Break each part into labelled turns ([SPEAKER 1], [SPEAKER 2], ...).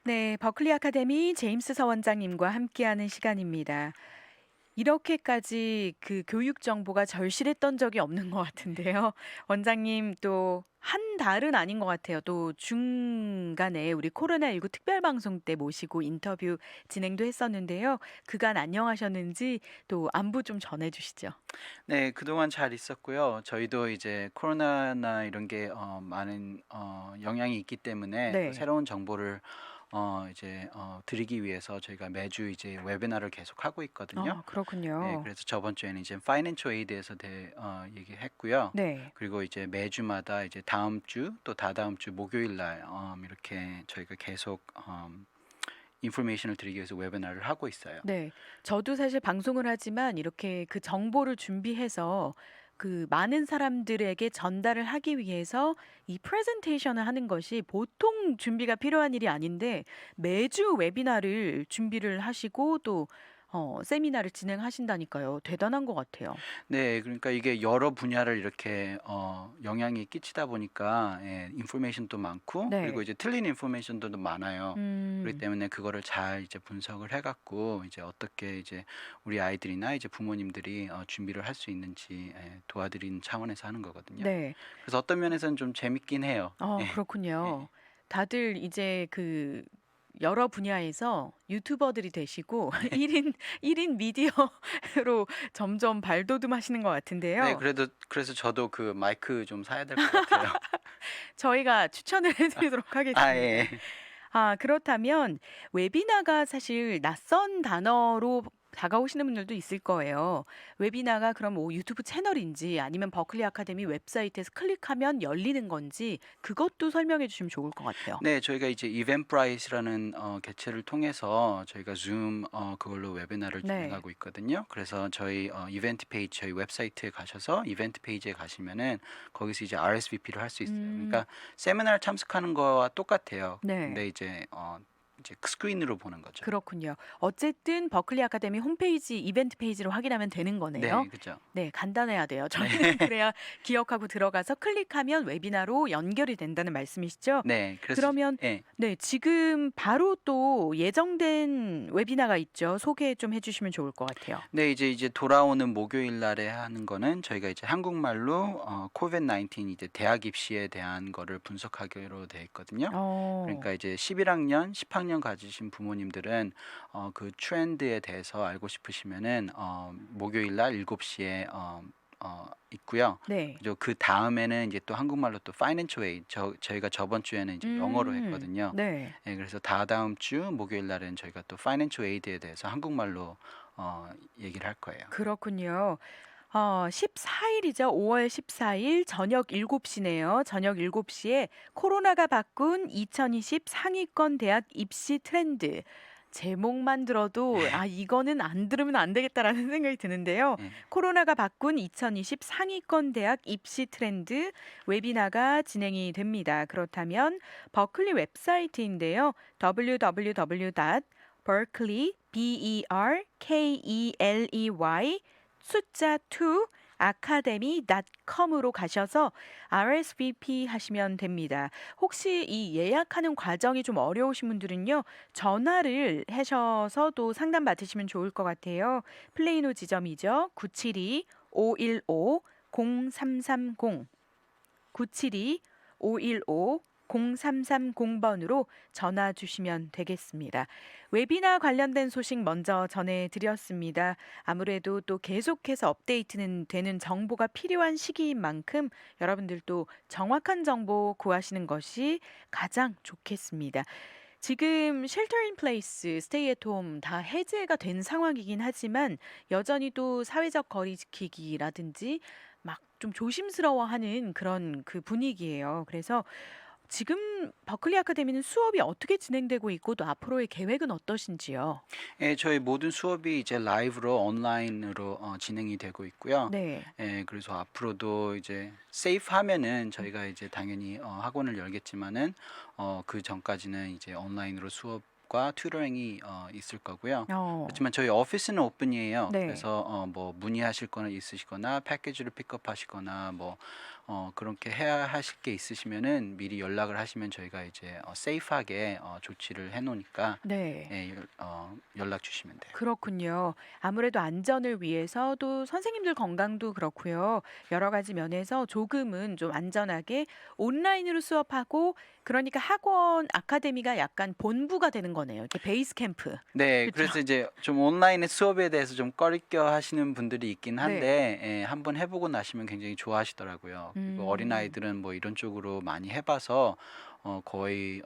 [SPEAKER 1] 네, 버클리 아카데미 제임스 서원장님과 함께하는 시간입니다. 이렇게까지 그 교육 정보가 절실했던 적이 없는 것 같은데요. 원장님 또 한 달은 아닌 것 같아요. 또 중간에 우리 코로나19 특별 방송 때 모시고 인터뷰 진행도 했었는데요. 그간 안녕하셨는지 또 안부 좀 전해 주시죠.
[SPEAKER 2] 네, 그동안 잘 있었고요. 저희도 이제 코로나나 이런 게 많은 영향이 있기 때문에 또
[SPEAKER 1] 네.
[SPEAKER 2] 새로운 정보를 드리기 위해서 저희가 매주 이제 웨비나를 계속 하고 있거든요. 네,
[SPEAKER 1] 그렇군요.
[SPEAKER 2] 그래서 저번 주에는 이제 파이낸셜 에이드에서 얘기했고요.
[SPEAKER 1] 네.
[SPEAKER 2] 그리고 이제 매주마다 이제 다음 주 또 다다음 주 목요일 날 이렇게 저희가 계속 인포메이션을 드리기 위해서 웨비나를 하고 있어요.
[SPEAKER 1] 네. 저도 사실 방송을 하지만 이렇게 그 정보를 준비해서 그 많은 사람들에게 전달을 하기 위해서 이 프레젠테이션을 하는 것이 보통 준비가 필요한 일이 아닌데 매주 웨비나를 준비를 하시고 또 세미나를 진행하신다니까요. 대단한 것 같아요.
[SPEAKER 2] 네, 그러니까 이게 여러 분야를 이렇게 영향이 끼치다 보니까 인포메이션도 많고 그리고
[SPEAKER 1] 네.
[SPEAKER 2] 이제 틀린 인포메이션도 많아요. 그렇기
[SPEAKER 1] 음.
[SPEAKER 2] 때문에 그거를 잘 이제 분석을 해갖고 이제 어떻게 이제 우리 아이들이나 이제 부모님들이 준비를 할 수 있는지 도와드리는 차원에서 하는 거거든요.
[SPEAKER 1] 네.
[SPEAKER 2] 그래서 어떤 면에서는 좀 재밌긴 해요. 예, 예.
[SPEAKER 1] 그렇군요. 다들 이제 그 여러 분야에서 유튜버들이 되시고 1인 미디어로 점점 발돋움하시는 것
[SPEAKER 2] 네,
[SPEAKER 1] 같은데요.
[SPEAKER 2] 그래서 저도 그 마이크 좀 사야 될 것 같아요.
[SPEAKER 1] 저희가 추천을 해 드리도록
[SPEAKER 2] 아,
[SPEAKER 1] 하겠습니다.
[SPEAKER 2] 예.
[SPEAKER 1] 그렇다면 웨비나가 사실 낯선 단어로 다가오시는 분들도 있을 거예요. 웨비나가 그럼 뭐 유튜브 채널인지 아니면 버클리 아카데미 웹사이트에서 클릭하면 열리는 건지 그것도 설명해 주시면 좋을 것 같아요.
[SPEAKER 2] 네, 저희가 이제 이벤트브라이트라는 개체를 통해서 저희가 줌 그걸로 웨비나를
[SPEAKER 1] 네.
[SPEAKER 2] 진행하고 있거든요. 그래서 저희 이벤트 페이지 저희 웹사이트에 가셔서 이벤트 페이지에 가시면은 거기서 이제 RSVP를 할 수 있어요.
[SPEAKER 1] 음.
[SPEAKER 2] 그러니까 세미나를 참석하는 거와 똑같아요.
[SPEAKER 1] 네.
[SPEAKER 2] 근데 이제 스크린으로 보는 거죠.
[SPEAKER 1] 그렇군요. 어쨌든 버클리 아카데미 홈페이지 이벤트 페이지로 확인하면 되는 거네요.
[SPEAKER 2] 네, 그죠.
[SPEAKER 1] 네, 간단해야 돼요.
[SPEAKER 2] 네,
[SPEAKER 1] 저희는 그래야 기억하고 들어가서 클릭하면 웨비나로 연결이 된다는 말씀이시죠?
[SPEAKER 2] 네, 그래서
[SPEAKER 1] 그러면
[SPEAKER 2] 예.
[SPEAKER 1] 네, 지금 바로 또 예정된 웨비나가 있죠. 소개 좀 해주시면 좋을 것 같아요.
[SPEAKER 2] 네, 이제 돌아오는 목요일 날에 하는 거는 저희가 이제 한국말로 코비드 19 이제 대학 입시에 대한 거를 분석하기로 돼 있거든요.
[SPEAKER 1] 어,
[SPEAKER 2] 그러니까 이제 11학년, 10학년 가지신 부모님들은 그 트렌드에 대해서 알고 싶으시면은 목요일 날 7시에 있고요.
[SPEAKER 1] 네.
[SPEAKER 2] 그리고 그 다음에는 이제 또 한국말로 또 파이낸셜 에이드 저희가 저번 주에는 이제 영어로 했거든요.
[SPEAKER 1] 네.
[SPEAKER 2] 예, 그래서 다다음 주 목요일 날은 저희가 또 파이낸셜 에이드에 대해서 한국말로 얘기를 할 거예요.
[SPEAKER 1] 그렇군요. 14일이죠. 5월 14일 저녁 7시네요. 저녁 7시에 코로나가 바꾼 2020 상위권 대학 입시 트렌드. 제목만 들어도 이거는 안 들으면 안 되겠다라는 생각이 드는데요.
[SPEAKER 2] 예.
[SPEAKER 1] 코로나가 바꾼 2020 상위권 대학 입시 트렌드 웨비나가 진행이 됩니다. 그렇다면 버클리 웹사이트인데요. www.berkeley 숫자 2 academy.com으로 가셔서 RSVP 하시면 됩니다. 혹시 이 예약하는 과정이 좀 어려우신 분들은요, 전화를 하셔서도 상담 받으시면 좋을 것 같아요. 플레이노 지점이죠. 972-515-0330 972-515-0330번으로 전화 주시면 되겠습니다. 웨비나 관련된 소식 먼저 전해드렸습니다. 아무래도 또 계속해서 업데이트는 되는 정보가 필요한 시기인 만큼 여러분들도 정확한 정보 구하시는 것이 가장 좋겠습니다. 지금 쉘터 인 플레이스, 스테이 앳 홈 다 해제가 된 상황이긴 하지만 여전히 또 사회적 거리 지키기라든지 막 좀 조심스러워하는 그런 그 분위기예요. 그래서 지금 버클리 아카데미는 수업이 어떻게 진행되고 있고 또 앞으로의 계획은 어떠신지요?
[SPEAKER 2] 예, 저희 모든 수업이 이제 라이브로 온라인으로 진행이 되고 있고요.
[SPEAKER 1] 네.
[SPEAKER 2] 예, 그래서 앞으로도 이제 세이프 하면은 저희가 이제 당연히 학원을 열겠지만은 그 전까지는 이제 온라인으로 수업 과 튜터링이 있을 거고요.
[SPEAKER 1] 어.
[SPEAKER 2] 그렇지만 저희 오피스는 오픈이에요.
[SPEAKER 1] 네.
[SPEAKER 2] 그래서 뭐 문의하실 거나 있으시거나 패키지를 픽업하시거나 뭐 그렇게 해야 하실 게 있으시면은 미리 연락을 하시면 저희가 이제 세이프하게 조치를 해 놓으니까
[SPEAKER 1] 네.
[SPEAKER 2] 예, 연락 주시면 돼요.
[SPEAKER 1] 그렇군요. 아무래도 안전을 위해서 또 선생님들 건강도 그렇고요. 여러 가지 면에서 조금은 좀 안전하게 온라인으로 수업하고 그러니까 학원 아카데미가 약간 본부가 되는 거네요. 이렇게 베이스 캠프.
[SPEAKER 2] 네.
[SPEAKER 1] 그쵸?
[SPEAKER 2] 그래서 이제 좀 온라인의 수업에 대해서 좀 꺼리껴 하시는 분들이 있긴
[SPEAKER 1] 네.
[SPEAKER 2] 한데 한번 해 보고 나시면 굉장히 좋아하시더라고요. 그리고
[SPEAKER 1] 음.
[SPEAKER 2] 어린아이들은 뭐 이런 쪽으로 많이 해 봐서 거의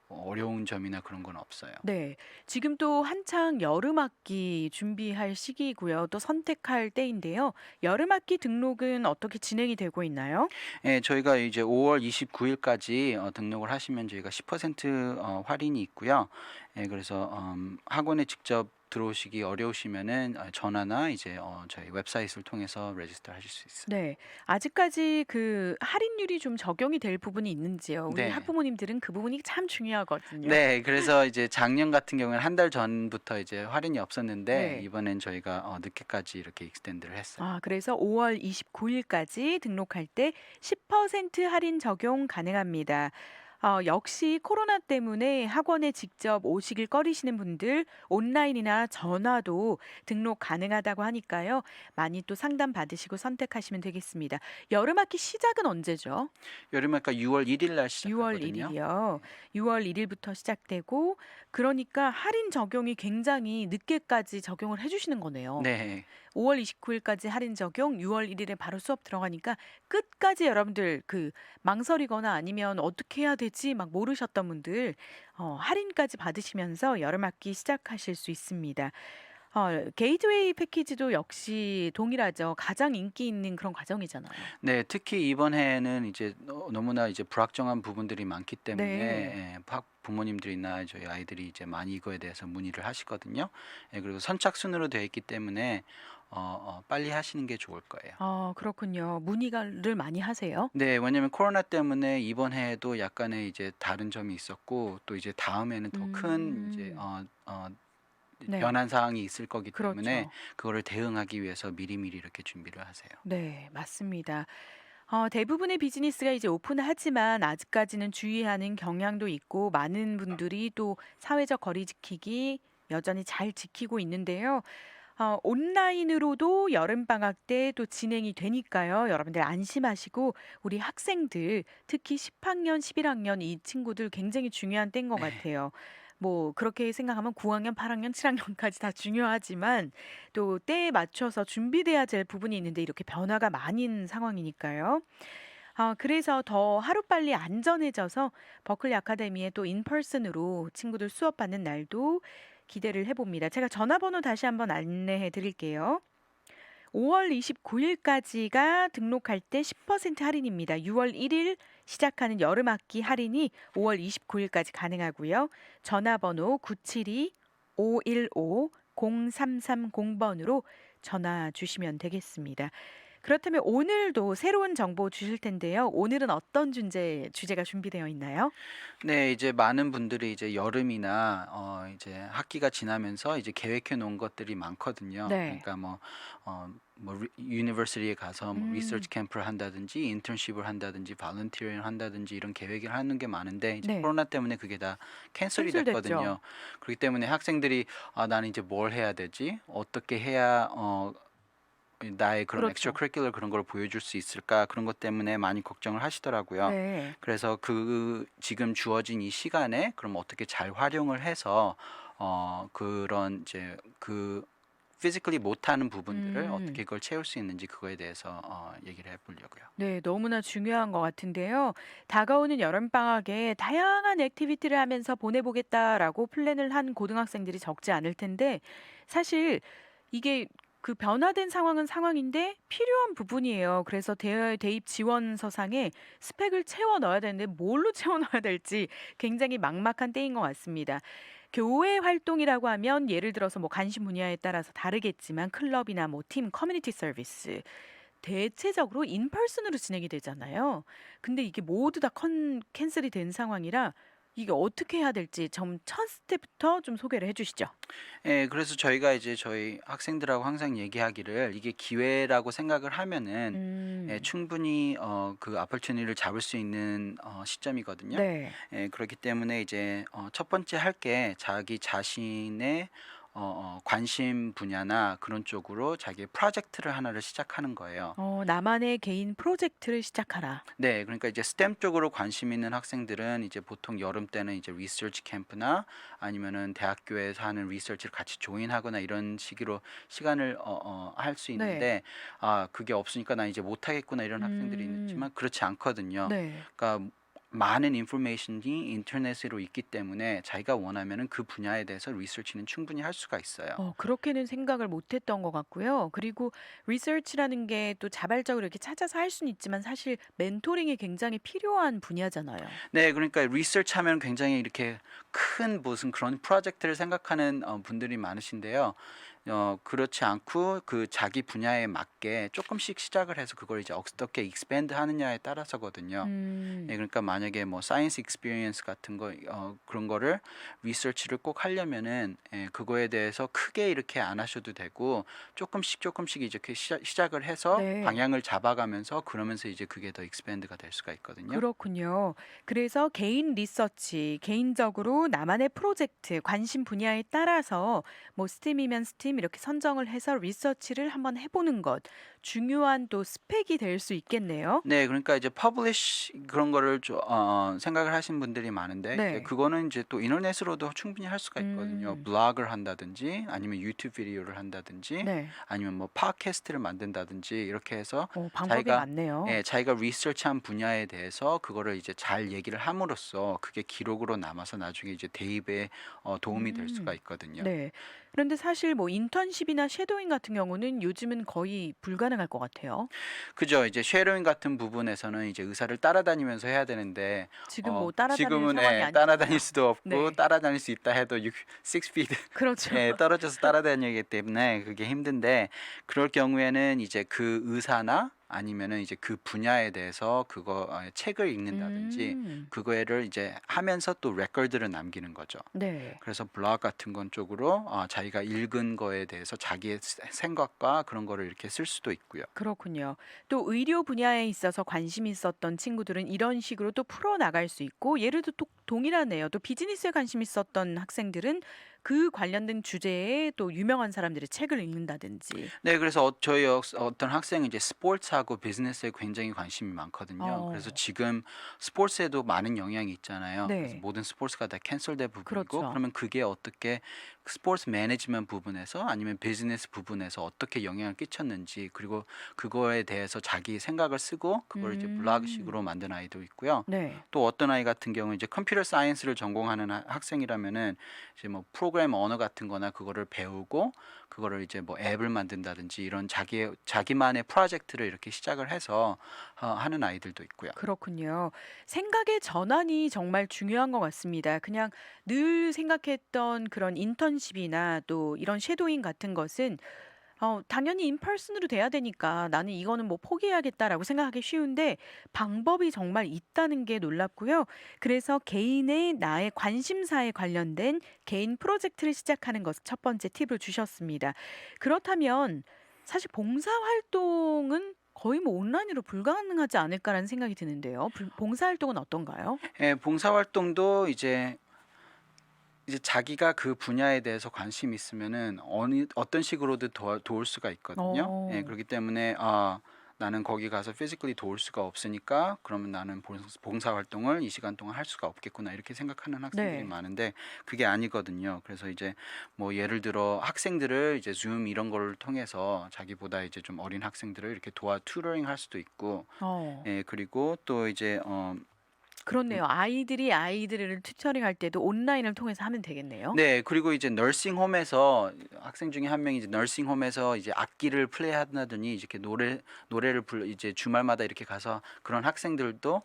[SPEAKER 2] 어려운 점이나 그런 건 없어요.
[SPEAKER 1] 네. 지금 또 한창 여름 학기 준비할 시기이고요. 또 선택할 때인데요. 여름 학기 등록은 어떻게 진행이 되고 있나요?
[SPEAKER 2] 예. 저희가 이제 5월 29 일까지 등록을 하시면 저희가 10% 할인이 있고요. 예, 그래서 학원에 직접 들어오시기 어려우시면은 전화나 이제 저희 웹사이트를 통해서 레지스터 하실 수 있어요.
[SPEAKER 1] 네. 아직까지 그 할인율이 좀 적용이 될 부분이 있는지요? 우리
[SPEAKER 2] 네.
[SPEAKER 1] 학부모님들은 그 부분이 참 중요하거든요.
[SPEAKER 2] 네. 그래서 이제 작년 같은 경우에는 한 달 전부터 이제 할인이 없었는데
[SPEAKER 1] 네.
[SPEAKER 2] 이번엔 저희가 늦게까지 이렇게 익스텐드를 했어요.
[SPEAKER 1] 아, 그래서 5월 29 일까지 등록할 때 10% 할인 적용 가능합니다. 역시 코로나 때문에 학원에 직접 오시길 꺼리시는 분들 온라인이나 전화도 등록 가능하다고 하니까요. 많이 또 상담 받으시고 선택하시면 되겠습니다. 여름 학기 시작은 언제죠?
[SPEAKER 2] 여름학과 6월 1일 날
[SPEAKER 1] 6월
[SPEAKER 2] 시작하거든요.
[SPEAKER 1] 1일이요. 6월 1일부터 시작되고 그러니까 할인 적용이 굉장히 늦게까지 적용을 해 주시는 거네요.
[SPEAKER 2] 네.
[SPEAKER 1] 5월 29 일까지 할인 적용, 6월 1일에 바로 수업 들어가니까 끝까지 여러분들 그 망설이거나 아니면 '어떻게 해야 되지?' 막 모르셨던 분들 할인까지 받으시면서 여름 학기 시작하실 수 있습니다. 게이트웨이 패키지도 역시 동일하죠. 가장 인기 있는 그런 과정이잖아요.
[SPEAKER 2] 네. 특히 이번 해에는 이제 너무나 이제 불확정한 부분들이 많기 때문에
[SPEAKER 1] 네.
[SPEAKER 2] 학 부모님들이나 저희 아이들이 이제 많이 이거에 대해서 문의를 하시거든요. 예, 그리고 선착순으로 되어 있기 때문에 빨리 하시는 게 좋을 거예요.
[SPEAKER 1] 그렇군요. 문의를 많이 하세요?
[SPEAKER 2] 네. 왜냐면 코로나 때문에 이번 해에도 약간의 이제 다른 점이 있었고 또 이제 다음에는 더 큰 이제
[SPEAKER 1] 음. 네.
[SPEAKER 2] 변한 사항이 있을 거기 때문에
[SPEAKER 1] 그렇죠.
[SPEAKER 2] 그거를 대응하기 위해서 미리미리 이렇게 준비를 하세요.
[SPEAKER 1] 네, 맞습니다. 대부분의 비즈니스가 이제 오픈하지만 아직까지는 주의하는 경향도 있고 많은 분들이 또 사회적 거리 지키기 여전히 잘 지키고 있는데요. 온라인으로도 여름방학 때 또 진행이 되니까요. 여러분들 안심하시고 우리 학생들 특히 10학년, 11학년 이 친구들 굉장히 중요한 때인 것
[SPEAKER 2] 네.
[SPEAKER 1] 같아요. 뭐 그렇게 생각하면 9학년, 8학년, 7학년까지 다 중요하지만 또 때에 맞춰서 준비돼야 될 부분이 있는데 이렇게 변화가 많은 상황이니까요. 그래서 더 하루빨리 안전해져서 버클리 아카데미에 또 인퍼슨으로 친구들 수업받는 날도 기대를 해봅니다. 제가 전화번호 다시 한번 안내해 드릴게요. 5월 29 일까지가 등록할 때 10% 할인입니다. 6월 1일 시작하는 여름 학기 할인이 5월 29 일까지 가능하고요. 전화번호 972-515-0330번으로 전화 주시면 되겠습니다. 그렇다면 오늘도 새로운 정보 주실 텐데요. 오늘은 어떤 주제가 준비되어 있나요?
[SPEAKER 2] 네. 이제 많은 분들이 이제 여름이나 이제 학기가 지나면서 이제 계획해 놓은 것들이 많거든요.
[SPEAKER 1] 네.
[SPEAKER 2] 그러니까 유니버시티에 가서 뭐
[SPEAKER 1] 음.
[SPEAKER 2] 리서치 캠프를 한다든지 인턴십을 한다든지 발런티어링을 한다든지 이런 계획을 하는 게 많은데 이제
[SPEAKER 1] 네.
[SPEAKER 2] 코로나 때문에 그게 다 캔슬이
[SPEAKER 1] 캔슬됐죠.
[SPEAKER 2] 됐거든요. 그렇기 때문에 학생들이 '아 나는 이제 뭘 해야 되지? 어떻게 해야 나의 그런 엑스트라
[SPEAKER 1] 그렇죠.
[SPEAKER 2] 커리큘러 그런 걸 보여줄 수 있을까?' 그런 것 때문에 많이 걱정을 하시더라고요.
[SPEAKER 1] 네.
[SPEAKER 2] 그래서 지금 주어진 이 시간에 그럼 어떻게 잘 활용을 해서 그런 이제 physically 못하는 부분들을
[SPEAKER 1] 음.
[SPEAKER 2] 어떻게 그걸 채울 수 있는지 그거에 대해서 얘기를 해 보려고요.
[SPEAKER 1] 네, 너무나 중요한 것 같은데요. 다가오는 여름방학에 다양한 액티비티를 하면서 보내보겠다라고 플랜을 한 고등학생들이 적지 않을 텐데, 사실 이게 그 변화된 상황은 상황인데 필요한 부분이에요. 그래서 대입 지원서상에 스펙을 채워 넣어야 되는데 뭘로 채워 넣어야 될지 굉장히 막막한 때인 것 같습니다. 교회 활동이라고 하면 예를 들어서 뭐 관심 분야에 따라서 다르겠지만 클럽이나 뭐 팀, 커뮤니티 서비스 대체적으로 인펄슨으로 진행이 되잖아요. 근데 이게 모두 다 캔슬이 된 상황이라 이게 어떻게 해야 될지 첫 스텝부터 좀 소개를 해 주시죠.
[SPEAKER 2] 예. 그래서 저희가 이제 저희 학생들하고 항상 얘기하기를 이게 기회라고 생각을 하면은
[SPEAKER 1] 음.
[SPEAKER 2] 충분히 그 opportunity를 잡을 수 있는 시점이거든요.
[SPEAKER 1] 네.
[SPEAKER 2] 그렇기 때문에 이제 첫 번째 할 게 자기 자신의 관심 분야나 그런 쪽으로 자기의 프로젝트를 하나를 시작하는 거예요.
[SPEAKER 1] 나만의 개인 프로젝트를 시작하라.
[SPEAKER 2] 네. 그러니까 이제 스템 쪽으로 관심 있는 학생들은 이제 보통 여름 때는 이제 리서치 캠프나 아니면은 대학교에서 하는 리서치를 같이 조인하거나 이런 식으로 시간을 할 수
[SPEAKER 1] 네.
[SPEAKER 2] 있는데 그게 없으니까 '나 이제 못 하겠구나.' 이런 학생들이
[SPEAKER 1] 음.
[SPEAKER 2] 있지만 그렇지 않거든요.
[SPEAKER 1] 네.
[SPEAKER 2] 그러니까 많은 인포메이션이 인터넷으로 있기 때문에 자기가 원하면은 그 분야에 대해서 리서치는 충분히 할 수가 있어요.
[SPEAKER 1] 그렇게는 생각을 못 했던 것 같고요. 그리고 리서치라는 게 또 자발적으로 이렇게 찾아서 할 수는 있지만 사실 멘토링이 굉장히 필요한 분야잖아요.
[SPEAKER 2] 네. 그러니까 리서치 하면 굉장히 이렇게 큰 무슨 그런 프로젝트를 생각하는 분들이 많으신데요. 그렇지 않고 그 자기 분야에 맞게 조금씩 시작을 해서 그걸 이제 어떻게 익스팬드 하느냐에 따라서거든요.
[SPEAKER 1] 음.
[SPEAKER 2] 그러니까 만약에 뭐 사이언스 익스피리언스 같은 거 그런 거를 리서치를 꼭 하려면은 그거에 대해서 크게 이렇게 안 하셔도 되고 조금씩 이렇게 시작을 해서
[SPEAKER 1] 네.
[SPEAKER 2] 방향을 잡아가면서 그러면서 이제 그게 더 익스팬드가 될 수가 있거든요.
[SPEAKER 1] 그렇군요. 그래서 개인 리서치, 개인적으로 나만의 프로젝트, 관심 분야에 따라서 뭐 스팀이면 스팀 이렇게 선정을 해서 리서치를 한번 해보는 것, 중요한 또 스펙이 될 수 있겠네요.
[SPEAKER 2] 네. 그러니까 이제 퍼블리쉬 그런 거를 생각을 하신 분들이 많은데
[SPEAKER 1] 네.
[SPEAKER 2] 그거는 이제 또 인터넷으로도 충분히 할 수가 있거든요.
[SPEAKER 1] 음.
[SPEAKER 2] 블로그를 한다든지 아니면 유튜브 비디오를 한다든지
[SPEAKER 1] 네.
[SPEAKER 2] 아니면 뭐 팟캐스트를 만든다든지 이렇게 해서
[SPEAKER 1] 방법이
[SPEAKER 2] 자기가
[SPEAKER 1] 많네요.
[SPEAKER 2] 자기가 리서치한 분야에 대해서 그거를 이제 잘 얘기를 함으로써 그게 기록으로 남아서 나중에 이제 대입에 도움이 될 수가
[SPEAKER 1] 음.
[SPEAKER 2] 있거든요.
[SPEAKER 1] 네. 그런데 사실 뭐 인턴십이나 섀도잉 같은 경우는 요즘은 거의 불가능할 것 같아요.
[SPEAKER 2] 그죠. 이제 쉐도잉 같은 부분에서는 이제 의사를 따라다니면서 해야 되는데
[SPEAKER 1] 지금 뭐 따라다닐
[SPEAKER 2] 지금은
[SPEAKER 1] 상황이
[SPEAKER 2] 따라다닐
[SPEAKER 1] 아니잖아요.
[SPEAKER 2] 수도 없고
[SPEAKER 1] 네.
[SPEAKER 2] 따라다닐 수 있다 해도 6 feet
[SPEAKER 1] 그렇죠.
[SPEAKER 2] 떨어져서 따라다니기 때문에 그게 힘든데 그럴 경우에는 이제 그 의사나 아니면은 이제 그 분야에 대해서 그거 책을 읽는다든지
[SPEAKER 1] 음.
[SPEAKER 2] 그거를 이제 하면서 또 레코드를 남기는 거죠.
[SPEAKER 1] 네.
[SPEAKER 2] 그래서 블로그 같은 건 쪽으로 자기가 읽은 거에 대해서 자기의 생각과 그런 거를 이렇게 쓸 수도 있고요.
[SPEAKER 1] 그렇군요. 또 의료 분야에 있어서 관심이 있었던 친구들은 이런 식으로 또 풀어나갈 수 있고 예를 들어 또 동일하네요. 또 비즈니스에 관심 있었던 학생들은 그 관련된 주제에 또 유명한 사람들의 책을 읽는다든지.
[SPEAKER 2] 네. 그래서 저희 어떤 학생은 이제 스포츠하고 비즈니스에 굉장히 관심이 많거든요. 그래서
[SPEAKER 1] 어.
[SPEAKER 2] 지금 스포츠에도 많은 영향이 있잖아요. 그래서
[SPEAKER 1] 네.
[SPEAKER 2] 모든 스포츠가 다 캔슬된 부분이고
[SPEAKER 1] 그렇죠.
[SPEAKER 2] 그러면 그게 어떻게 스포츠 매니지먼트 부분에서 아니면 비즈니스 부분에서 어떻게 영향을 끼쳤는지 그리고 그거에 대해서 자기 생각을 쓰고 그걸 이제
[SPEAKER 1] 음.
[SPEAKER 2] 블로그식으로 만든 아이도 있고요.
[SPEAKER 1] 네.
[SPEAKER 2] 또 어떤 아이 같은 경우는 이제 컴퓨터 사이언스를 전공하는 학생이라면은 이제 뭐 프로그램 언어 같은 거나 그거를 배우고 그거를 이제 뭐 앱을 만든다든지 이런 자기만의 프로젝트를 이렇게 시작을 해서 하는 아이들도 있고요.
[SPEAKER 1] 그렇군요. 생각의 전환이 정말 중요한 것 같습니다. 그냥 늘 생각했던 그런 인턴십이나 또 이런 쉐도잉 같은 것은 당연히 인퍼슨으로 돼야 되니까 '나는 이거는 뭐 포기해야겠다.'라고 생각하기 쉬운데 방법이 정말 있다는 게 놀랍고요. 그래서 개인의 나의 관심사에 관련된 개인 프로젝트를 시작하는 것을 첫 번째 팁을 주셨습니다. 그렇다면 사실 봉사활동은 거의 뭐 '온라인으로 불가능하지 않을까.'라는 생각이 드는데요. 봉사활동은 어떤가요?
[SPEAKER 2] 봉사활동도 이제 자기가 그 분야에 대해서 관심이 있으면은 어떤 식으로든 도울 수가 있거든요.
[SPEAKER 1] 어.
[SPEAKER 2] 그렇기 때문에 나는 거기 가서 physically 도울 수가 없으니까 그러면 나는 봉사 활동을 이 시간 동안 할 수가 없겠구나 이렇게 생각하는 학생들이
[SPEAKER 1] 네.
[SPEAKER 2] 많은데 그게 아니거든요. 그래서 이제 뭐 예를 들어 학생들을 이제 줌 이런 걸 통해서 자기보다 이제 좀 어린 학생들을 이렇게 튜터링 할 수도 있고
[SPEAKER 1] 어.
[SPEAKER 2] 그리고 또 이제
[SPEAKER 1] 그렇네요. 아이들이 아이들을 튜터링할 때도 온라인을 통해서 하면 되겠네요.
[SPEAKER 2] 네. 그리고 이제 너싱홈에서 학생 중에 한 명이 이제 너싱홈에서 이제 악기를 플레이한다더니 이렇게 노래를 불러 이제 주말마다 이렇게 가서 그런 학생들도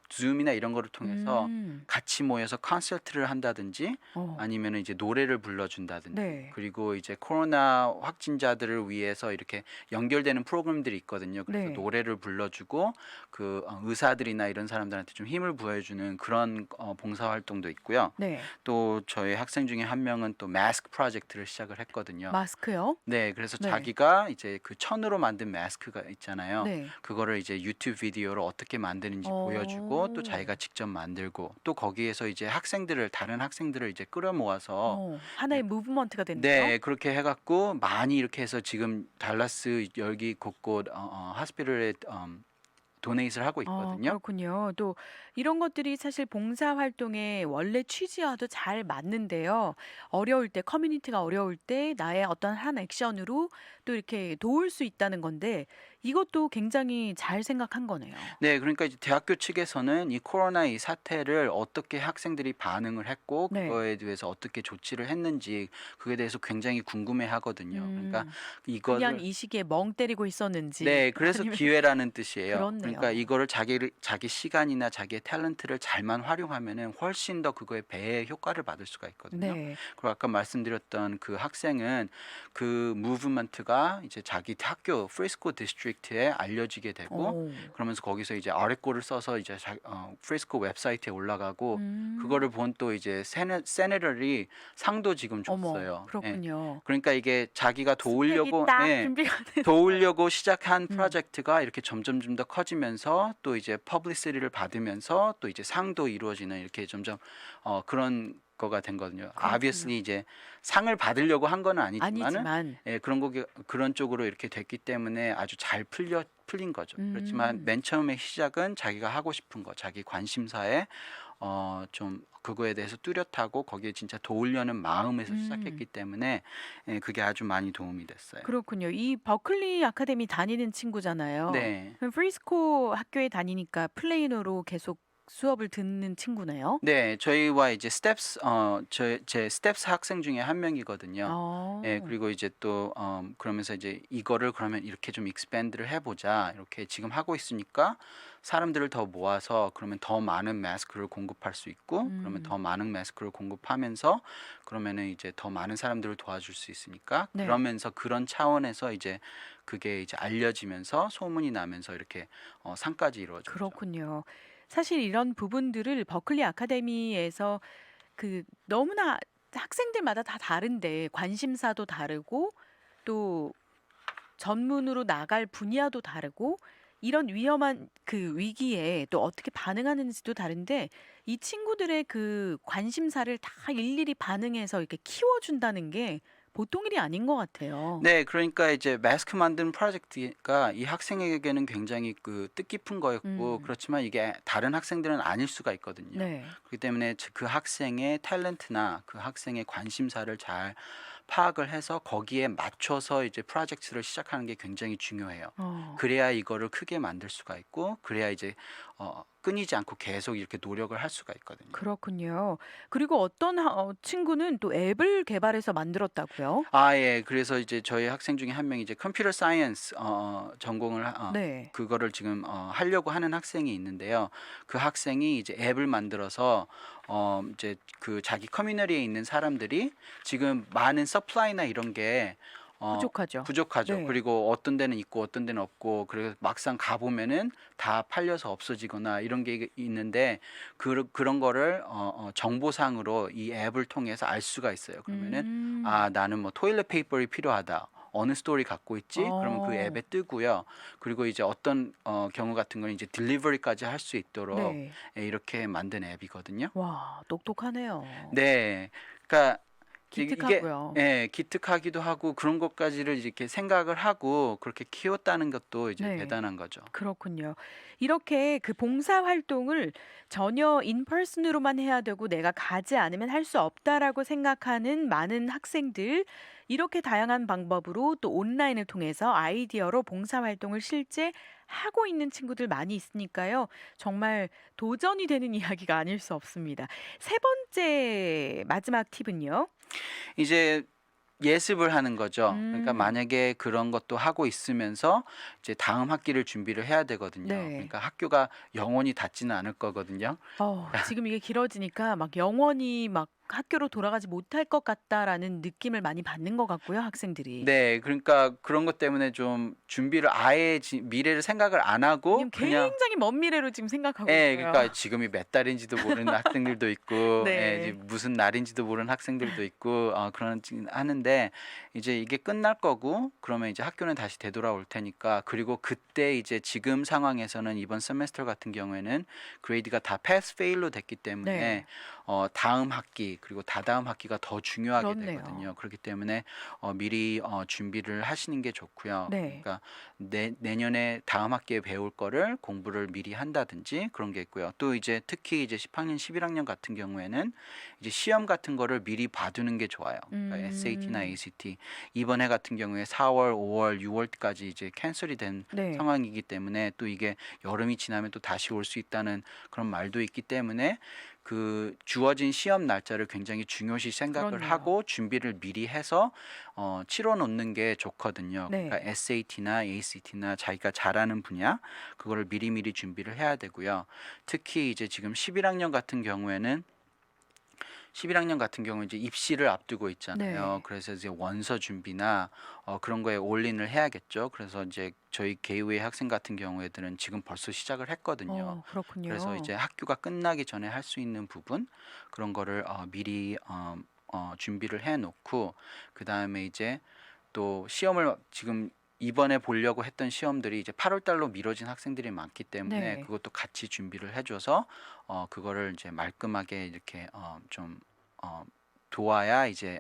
[SPEAKER 2] 줌이나 이런 거를 통해서
[SPEAKER 1] 음.
[SPEAKER 2] 같이 모여서 콘서트를 한다든지
[SPEAKER 1] 어.
[SPEAKER 2] 아니면은 이제 노래를 불러준다든지
[SPEAKER 1] 네.
[SPEAKER 2] 그리고 이제 코로나 확진자들을 위해서 이렇게 연결되는 프로그램들이 있거든요. 그래서
[SPEAKER 1] 네.
[SPEAKER 2] 노래를 불러주고 의사들이나 이런 사람들한테 좀 힘을 부여주는 그런 봉사활동도 있고요.
[SPEAKER 1] 네.
[SPEAKER 2] 또 저희 학생 중에 한 명은 또 마스크 프로젝트를 시작을 했거든요.
[SPEAKER 1] 마스크요?
[SPEAKER 2] 네, 그래서
[SPEAKER 1] 네.
[SPEAKER 2] 자기가 이제 그 천으로 만든 마스크가 있잖아요.
[SPEAKER 1] 네.
[SPEAKER 2] 그거를 이제 유튜브 비디오로 어떻게 만드는지 보여주고 또
[SPEAKER 1] 어.
[SPEAKER 2] 자기가 직접 만들고 또 거기에서 이제 다른 학생들을 이제 끌어 모아서 예,
[SPEAKER 1] 하나의 무브먼트가 됐네요.
[SPEAKER 2] 네, 그렇게 해갖고 많이 이렇게 해서 지금 달라스 여기 곳곳 하스피털에 도네이트를 하고 있거든요.
[SPEAKER 1] 그렇군요. 또 이런 것들이 사실 봉사활동의 원래 취지와도 잘 맞는데요. 어려울 때, 커뮤니티가 어려울 때 나의 어떤 한 액션으로 또 이렇게 도울 수 있다는 건데 이것도 굉장히 잘 생각한 거네요.
[SPEAKER 2] 네, 그러니까 이제 대학교 측에서는 이 코로나 이 사태를 어떻게 학생들이 반응을 했고
[SPEAKER 1] 네.
[SPEAKER 2] 그거에 대해서 어떻게 조치를 했는지 그에 대해서 굉장히 궁금해 하거든요. 그러니까
[SPEAKER 1] 음. 그냥
[SPEAKER 2] 이거를
[SPEAKER 1] 이 시기에 멍 때리고 있었는지
[SPEAKER 2] 네, 그래서
[SPEAKER 1] 아니면
[SPEAKER 2] 기회라는 뜻이에요. 그러니까
[SPEAKER 1] 그렇네요.
[SPEAKER 2] 이거를 자기 시간이나 자기의 탤런트를 잘만 활용하면은 훨씬 더 그거에 배의 효과를 받을 수가 있거든요.
[SPEAKER 1] 네.
[SPEAKER 2] 그리고 아까 말씀드렸던 그 학생은 그 무브먼트가 이제 자기 학교 프리스코 디스트릭트에 알려지게 되고
[SPEAKER 1] 어.
[SPEAKER 2] 그러면서 거기서 이제 아래꼬를 써서 이제 프리스코 웹사이트에 올라가고
[SPEAKER 1] 음.
[SPEAKER 2] 그거를 본 또 이제 세네럴이 상도 지금
[SPEAKER 1] 어머,
[SPEAKER 2] 줬어요. 예.
[SPEAKER 1] 그렇군요.
[SPEAKER 2] 그러니까 이게 자기가
[SPEAKER 1] 스펙이
[SPEAKER 2] 도우려고
[SPEAKER 1] 딱
[SPEAKER 2] 예.
[SPEAKER 1] 준비가 된
[SPEAKER 2] 도우려고 시작한
[SPEAKER 1] 음.
[SPEAKER 2] 프로젝트가 이렇게 점점 좀 더 커지면서 또 이제 퍼블리시티를 받으면서 또 이제 상도 이루어지는 이렇게 점점 그런 거가 된 거거든요.
[SPEAKER 1] 그렇군요.
[SPEAKER 2] obviously 이제 상을 받으려고 한 건 아니지만은
[SPEAKER 1] 아니지만
[SPEAKER 2] 예, 그런 쪽으로 이렇게 됐기 때문에 아주 잘 풀린 거죠. 그렇지만
[SPEAKER 1] 음.
[SPEAKER 2] 맨 처음에 시작은 자기가 하고 싶은 거, 자기 관심사에 좀 그거에 대해서 뚜렷하고 거기에 진짜 도우려는 마음에서
[SPEAKER 1] 음.
[SPEAKER 2] 시작했기 때문에 예, 그게 아주 많이 도움이 됐어요.
[SPEAKER 1] 그렇군요. 이 버클리 아카데미 다니는 친구잖아요.
[SPEAKER 2] 네.
[SPEAKER 1] 그럼 프리스코 학교에 다니니까 플레이노로 계속 수업을 듣는 친구네요.
[SPEAKER 2] 네. 저희와 이제 제 스텝스 학생 중에 한 명이거든요. 예.
[SPEAKER 1] 어.
[SPEAKER 2] 그리고 이제 또 그러면서 이제 "이거를 그러면 이렇게 좀 익스팬드를 해 보자. 이렇게 지금 하고 있으니까 사람들을 더 모아서 그러면 더 많은 마스크를 공급할 수 있고 그러면 더
[SPEAKER 1] 음.
[SPEAKER 2] 많은 마스크를 공급하면서 그러면은 이제 더 많은 사람들을 도와줄 수 있으니까."
[SPEAKER 1] 네.
[SPEAKER 2] 그러면서 그런 차원에서 이제 그게 이제 알려지면서 소문이 나면서 이렇게 상까지 이루어진 거죠.
[SPEAKER 1] 그렇군요. 사실 이런 부분들을 버클리 아카데미에서 너무나 학생들마다 다 다른데 관심사도 다르고 또 전문으로 나갈 분야도 다르고 이런 위험한 위기에 또 어떻게 반응하는지도 다른데 이 친구들의 그 관심사를 다 일일이 반응해서 이렇게 키워준다는 게 보통 일이 아닌 것 같아요.
[SPEAKER 2] 네. 그러니까 이제 마스크 만드는 프로젝트가 이 학생에게는 굉장히 뜻깊은 거였고
[SPEAKER 1] 음.
[SPEAKER 2] 그렇지만 이게 다른 학생들은 아닐 수가 있거든요.
[SPEAKER 1] 네.
[SPEAKER 2] 그렇기 때문에 그 학생의 탤런트나 그 학생의 관심사를 잘 파악을 해서 거기에 맞춰서 이제 프로젝트를 시작하는 게 굉장히 중요해요.
[SPEAKER 1] 어.
[SPEAKER 2] 그래야 이거를 크게 만들 수가 있고 그래야 이제 끊이지 않고 계속 이렇게 노력을 할 수가 있거든요.
[SPEAKER 1] 그렇군요. 그리고 어떤 친구는 또 앱을 개발해서 만들었다고요?
[SPEAKER 2] 예. 그래서 이제 저희 학생 중에 한 명이 이제 컴퓨터 사이언스 전공을
[SPEAKER 1] 네.
[SPEAKER 2] 그거를 지금 하려고 하는 학생이 있는데요. 그 학생이 이제 앱을 만들어서 이제 자기 커뮤니티에 있는 사람들이 지금 많은 서플라이나 이런 게
[SPEAKER 1] 부족하죠.
[SPEAKER 2] 부족하죠.
[SPEAKER 1] 네.
[SPEAKER 2] 그리고 어떤 데는 있고 어떤 데는 없고 그래서 막상 가 보면은 다 팔려서 없어지거나 이런 게 있는데 그런 거를 정보상으로 이 앱을 통해서 알 수가 있어요. 그러면은
[SPEAKER 1] 음.
[SPEAKER 2] '아 나는 뭐 토일렛 페이퍼가 필요하다. 어느 스토어를 갖고 있지?' 그러면 그
[SPEAKER 1] 어.
[SPEAKER 2] 앱에 뜨고요. 그리고 이제 어떤 경우 같은 거는 이제 딜리버리까지 할 수 있도록
[SPEAKER 1] 네.
[SPEAKER 2] 예 이렇게 만든 앱이거든요.
[SPEAKER 1] 와, 똑똑하네요.
[SPEAKER 2] 네. 그러니까 이게
[SPEAKER 1] 기특하고요.
[SPEAKER 2] 예 기특하기도 하고 그런 것까지를 이렇게 생각을 하고 그렇게 키웠다는 것도 이제
[SPEAKER 1] 네.
[SPEAKER 2] 대단한 거죠.
[SPEAKER 1] 그렇군요. 이렇게 봉사 활동을 전혀 인퍼슨으로만 해야 되고 '내가 가지 않으면 할 수 없다.'라고 생각하는 많은 학생들, 이렇게 다양한 방법으로 또 온라인을 통해서 아이디어로 봉사 활동을 실제 하고 있는 친구들 많이 있으니까요. 정말 도전이 되는 이야기가 아닐 수 없습니다. 세 번째 마지막 팁은요?
[SPEAKER 2] 이제 예습을 하는 거죠. 그러니까
[SPEAKER 1] 음.
[SPEAKER 2] 만약에 그런 것도 하고 있으면서 이제 다음 학기를 준비를 해야 되거든요.
[SPEAKER 1] 네.
[SPEAKER 2] 그러니까 학교가 영원히 닫지는 않을 거거든요.
[SPEAKER 1] 지금 이게 길어지니까 막 '영원히 막 학교로 돌아가지 못할 것 같다.'라는 느낌을 많이 받는 것 같고요, 학생들이.
[SPEAKER 2] 네. 그러니까 그런 것 때문에 좀 준비를 아예 미래를 생각을 안 하고
[SPEAKER 1] 왜냐면
[SPEAKER 2] 그냥
[SPEAKER 1] 굉장히 먼 미래로 지금 생각하고
[SPEAKER 2] 예.
[SPEAKER 1] 있어요.
[SPEAKER 2] 그러니까 지금이 몇 달인지도 모르는 학생들도 있고 예 이제
[SPEAKER 1] 네.
[SPEAKER 2] 무슨 날인지도 모르는 학생들도 있고 그러긴 하는데 이제 이게 끝날 거고 그러면 이제 학교는 다시 되돌아올 테니까 그리고 그때 이제 지금 상황에서는 이번 세메스터 같은 경우에는 그레이드가 다 패스 페일로 됐기 때문에
[SPEAKER 1] 네.
[SPEAKER 2] 다음 학기 그리고 다다음 학기가 더 중요하게
[SPEAKER 1] 그렇네요.
[SPEAKER 2] 되거든요. 그렇기 때문에 미리 준비를 하시는 게 좋고요.
[SPEAKER 1] 네.
[SPEAKER 2] 그러니까 내년에 다음 학기에 배울 거를 공부를 미리 한다든지 그런 게 있고요. 또 이제 특히 이제 10학년, 11학년 같은 경우에는 이제 시험 같은 거를 미리 봐두는 게 좋아요. 그러니까 SAT나
[SPEAKER 1] 음.
[SPEAKER 2] ACT 이번 해 같은 경우에 4월, 5월, 6월까지 이제 캔슬이 된
[SPEAKER 1] 네.
[SPEAKER 2] 상황이기 때문에 또 이게 여름이 지나면 또 다시 올 수 있다는 그런 말도 있기 때문에 그 주어진 시험 날짜를 굉장히 중요시 생각을
[SPEAKER 1] 그렇네요.
[SPEAKER 2] 하고 준비를 미리 해서 치러 놓는 게 좋거든요. 그러니까
[SPEAKER 1] 네.
[SPEAKER 2] SAT나 ACT나 자기가 잘하는 분야 그거를 미리미리 준비를 해야 되고요. 특히 이제 지금 11학년 같은 경우 이제 입시를 앞두고 있잖아요.
[SPEAKER 1] 네.
[SPEAKER 2] 그래서 이제 원서 준비나 그런 거에 올인을 해야겠죠. 그래서 이제 저희 개우의 학생 같은 경우에들은 지금 벌써 시작을 했거든요. 그래서 이제
[SPEAKER 1] 그렇군요.
[SPEAKER 2] 학교가 끝나기 전에 할 수 있는 부분 그런 거를 미리 준비를 해 놓고 그다음에 이제 또 시험을 지금 이번에 보려고 했던 시험들이 이제 8월 달로 미뤄진 학생들이 많기 때문에
[SPEAKER 1] 네.
[SPEAKER 2] 그것도 같이 준비를 해 줘서 그거를 이제 말끔하게 이렇게 좀 도와야 이제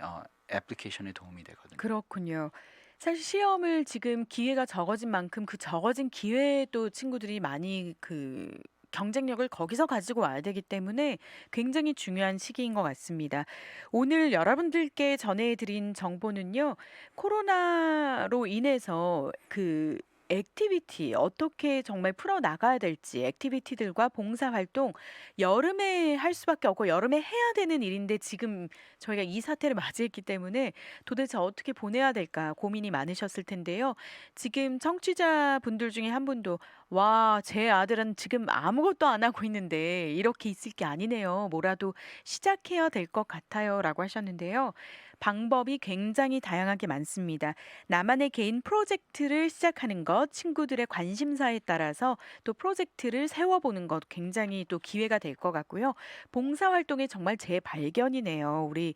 [SPEAKER 2] 애플리케이션에 도움이 되거든요.
[SPEAKER 1] 그렇군요. 사실 시험을 지금 기회가 적어진 만큼 그 적어진 기회에 또 친구들이 많이 그 경쟁력을 거기서 가지고 와야 되기 때문에 굉장히 중요한 시기인 것 같습니다. 오늘 여러분들께 전해드린 정보는요, 코로나로 인해서 그 액티비티 어떻게 정말 풀어 나가야 될지 액티비티들과 봉사활동 여름에 할 수밖에 없고 여름에 해야 되는 일인데 지금 저희가 이 사태를 맞이했기 때문에 도대체 어떻게 보내야 될까 고민이 많으셨을 텐데요. 지금 청취자분들 중에 한 분도 "와 제 아들은 지금 아무것도 안 하고 있는데 이렇게 있을 게 아니네요. 뭐라도 시작해야 될 것 같아요."라고 하셨는데요. 방법이 굉장히 다양하게 많습니다. 나만의 개인 프로젝트를 시작하는 것, 친구들의 관심사에 따라서 또 프로젝트를 세워보는 것 굉장히 또 기회가 될 것 같고요. 봉사활동의 정말 재발견이네요. 우리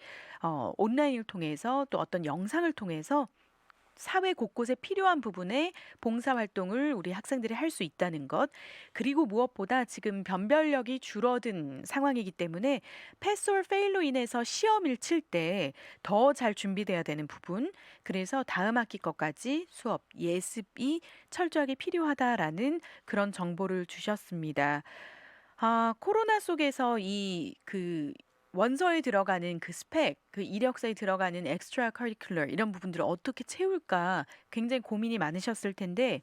[SPEAKER 1] 온라인을 통해서 또 어떤 영상을 통해서 사회 곳곳에 필요한 부분에 봉사활동을 우리 학생들이 할 수 있다는 것. 그리고 무엇보다 지금 변별력이 줄어든 상황이기 때문에 패스 or fail로 인해서 시험을 칠 때 더 잘 준비돼야 되는 부분. 그래서 다음 학기 것까지 수업, 예습이 철저하게 필요하다라는 그런 정보를 주셨습니다. 코로나 속에서 원서에 들어가는 그 스펙, 그 이력서에 들어가는 extra curricular 이런 부분들을 어떻게 채울까 굉장히 고민이 많으셨을 텐데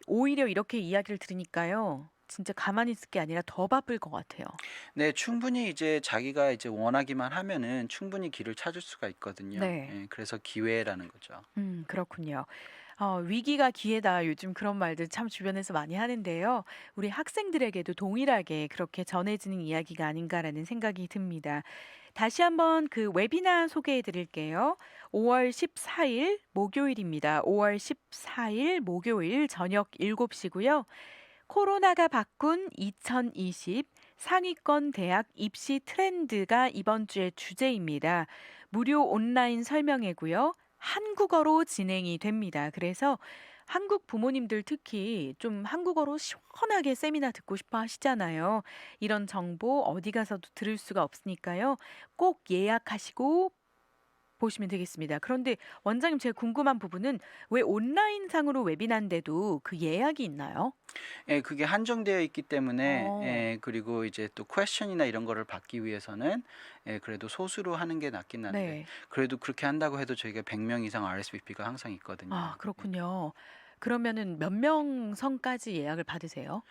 [SPEAKER 1] 오히려 이렇게 이야기를 들으니까요. 진짜 가만히 있을 게 아니라 더 바쁠 것 같아요.
[SPEAKER 2] 네, 충분히 이제 자기가 이제 원하기만 하면은 충분히 길을 찾을 수가 있거든요.
[SPEAKER 1] 네.
[SPEAKER 2] 예, 그래서 기회라는 거죠.
[SPEAKER 1] 그렇군요. 위기가 기회다. 요즘 그런 말들 참 주변에서 많이 하는데요. 우리 학생들에게도 동일하게 그렇게 전해지는 이야기가 아닌가라는 생각이 듭니다. 다시 한번 그 웨비나 소개해 드릴게요. 5월 14일 목요일입니다. 5월 14일 목요일 저녁 7시고요. 코로나가 바꾼 2020 상위권 대학 입시 트렌드가 이번 주의 주제입니다. 무료 온라인 설명회고요. 한국어로 진행이 됩니다. 그래서 한국 부모님들 특히 좀 한국어로 시원하게 세미나 듣고 싶어 하시잖아요. 이런 정보 어디 가서도 들을 수가 없으니까요. 꼭 예약하시고 보시면 되겠습니다. 그런데 원장님 제가 궁금한 부분은 왜 온라인상으로 웨비나인데도 그 예약이 있나요?
[SPEAKER 2] 예, 그게 한정되어 있기 때문에
[SPEAKER 1] 어.
[SPEAKER 2] 예, 그리고 이제 또 퀘션이나 이런 거를 받기 위해서는 예, 그래도 소수로 하는 게 낫긴 한데
[SPEAKER 1] 네.
[SPEAKER 2] 그래도 그렇게 한다고 해도 저희가 100명 이상 RSVP가 항상 있거든요. 예.
[SPEAKER 1] 그렇군요. 그러면은 몇 명 선까지 예약을 받으세요?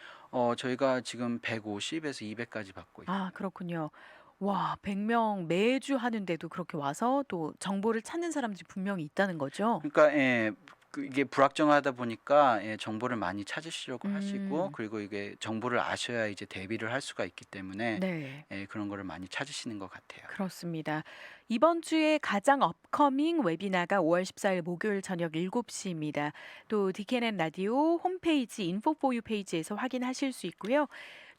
[SPEAKER 2] 저희가 지금 150에서 200까지 받고 있어요.
[SPEAKER 1] 그렇군요. 와, 100명 매주 하는데도 그렇게 와서 또 정보를 찾는 사람들이 분명히 있다는 거죠?
[SPEAKER 2] 그러니까 예. 이게 불확정하다 보니까 예 정보를 많이 찾으시려고 하시고,
[SPEAKER 1] 음.
[SPEAKER 2] 그리고 이게 정보를 아셔야 이제 대비를 할 수가 있기 때문에
[SPEAKER 1] 네.
[SPEAKER 2] 예 그런 거를 많이 찾으시는 것 같아요.
[SPEAKER 1] 그렇습니다. 이번 주에 가장 업커밍 웨비나가 5월 14일 목요일 저녁 7시 입니다. 또 DKNN 라디오 홈페이지 인포포유 페이지에서 확인하실 수 있고요.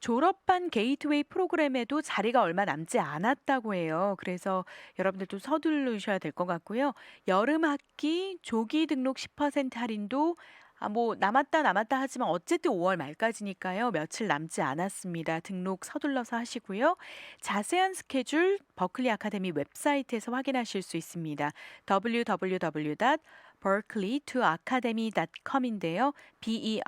[SPEAKER 1] 졸업반 게이트웨이 프로그램에도 자리가 얼마 남지 않았다고 해요. 그래서 여러분들도 서두르셔야 될 것 같고요. 여름 학기 조기 등록 10% 할인도 뭐 남았다 하지만 어쨌든 5월 말까지니까요. 며칠 남지 않았습니다. 등록 서둘러서 하시고요. 자세한 스케줄 버클리 아카데미 웹사이트에서 확인하실 수 있습니다. www.berkeley2academy.com인데요. berkeley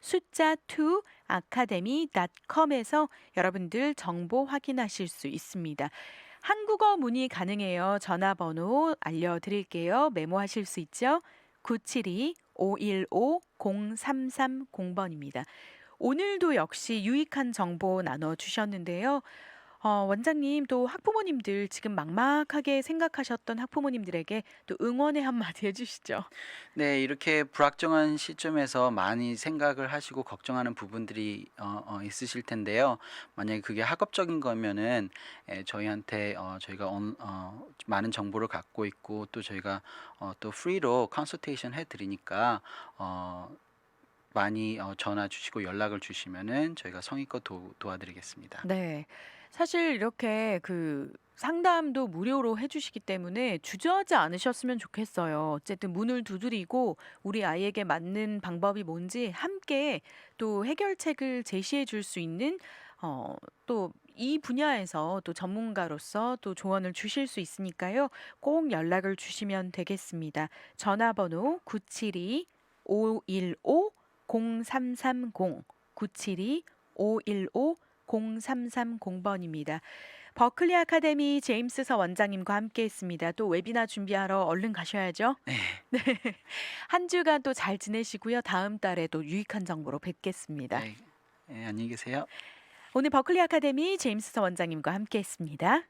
[SPEAKER 1] 숫자 2 academy.com에서 여러분들 정보 확인하실 수 있습니다. 한국어 문의 가능해요. 전화번호 알려드릴게요. 메모하실 수 있죠? 972-515-0330번입니다. 오늘도 역시 유익한 정보 나눠주셨는데요. 원장님 또 학부모님들 지금 막막하게 생각하셨던 학부모님들에게 또 응원의 한마디 해주시죠.
[SPEAKER 2] 네. 이렇게 불확정한 시점에서 많이 생각을 하시고 걱정하는 부분들이 있으실 텐데요. 만약에 그게 학업적인 거면은 저희한테 저희가 많은 정보를 갖고 있고, 또 저희가 또 프리로 컨설테이션 해 드리니까 많이 전화 주시고 연락을 주시면은 저희가 성의껏 도와드리겠습니다.
[SPEAKER 1] 네. 사실 이렇게 그 상담도 무료로 해주시기 때문에 주저하지 않으셨으면 좋겠어요. 어쨌든 문을 두드리고 우리 아이에게 맞는 방법이 뭔지 함께 또 해결책을 제시해 줄 수 있는 또 이 분야에서 또 전문가로서 또 조언을 주실 수 있으니까요. 꼭 연락을 주시면 되겠습니다. 전화번호 972-515-0330 972-515-0330번입니다. 버클리 아카데미 제임스서 원장님과 함께 했습니다. 또 웨비나 준비하러 얼른 가셔야죠.
[SPEAKER 2] 네.
[SPEAKER 1] 네. 한 주간 또 잘 지내시고요. 다음 달에 또 유익한 정보로 뵙겠습니다.
[SPEAKER 2] 네. 예 안녕히 계세요.
[SPEAKER 1] 오늘 버클리 아카데미 제임스서 원장님과 함께 했습니다.